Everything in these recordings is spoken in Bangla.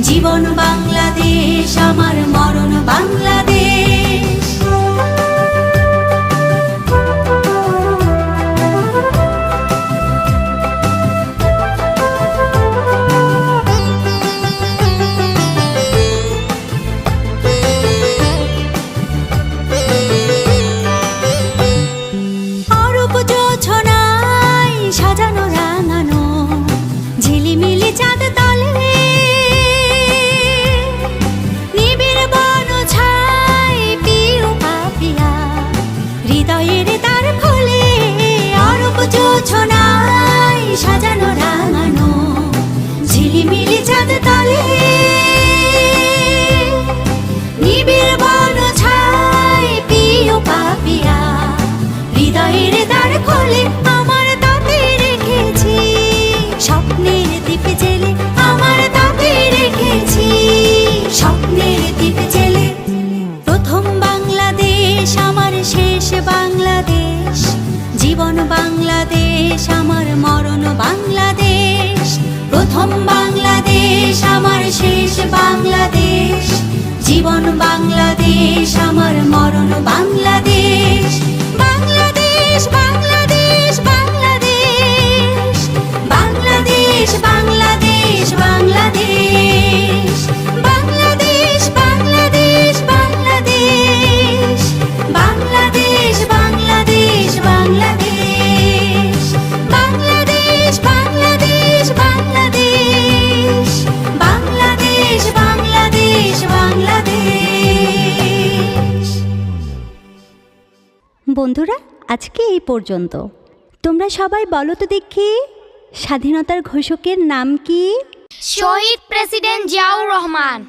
জীবন বাংলাদেশ আমার মরণ বাংলাদেশ। অরূপ জোছনায় সাজানো রাঙানো ঝিলিমিলি চাঁদ তলে, নিবিড় বন ছায় পিউ পাপিয়া হৃদয়ের দ্বার খোলে। অরূপ জোছনায় সাজানো রাঙানো ঝিলিমিলি চাঁদ তলে, নিবিড় বন ছায় পিউ পাপিয়া হৃদয়ের দ্বার খোলে। আমার তাতে রেখেছি স্বপ্নের দ্বীপ জেলে, আমার তাতে রেখেছি স্বপ্নের দ্বীপ জেলে। প্রথম বাংলাদেশ আমার শেষ বাংলাদেশ, জীবন বাংলাদেশ আমার মরণ বাংলাদেশ। প্রথম বাংলাদেশ আমার শেষ বাংলাদেশ, জীবন বাংলাদেশ আমার মরণ বাংলাদেশ। বাংলাদেশ বাংলাদেশ বাংলাদেশ, বাংলাদেশ বাংলাদেশ বাংলাদেশ, বাংলাদেশ বাংলাদেশ বাংলাদেশ, বাংলাদেশ বাংলাদেশ বাংলাদেশ, বাংলাদেশ বাংলাদেশ বাংলাদেশ, বাংলাদেশ বাংলাদেশ বাংলাদেশ। বন্ধুরা, আজকে এই পর্যন্ত। তোমরা সবাই বলো তো দেখি, স্বাধীনতার ঘোষকের নাম কি? শহীদ প্রেসিডেন্ট জিয়াউর রহমান।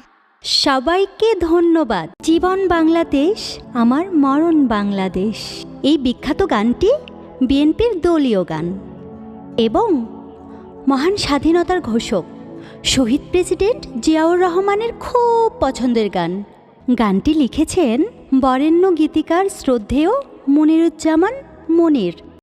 সবাইকে ধন্যবাদ। জীবন বাংলাদেশ আমার মরণ বাংলাদেশ, এই বিখ্যাত গানটি বিএনপির দলীয় গান এবং মহান স্বাধীনতার ঘোষক শহীদ প্রেসিডেন্ট জিয়াউর রহমানের খুব পছন্দের গান। গানটি লিখেছেন বরেণ্য গীতিকার শ্রদ্ধেয় মনিরুজ্জামান মনির।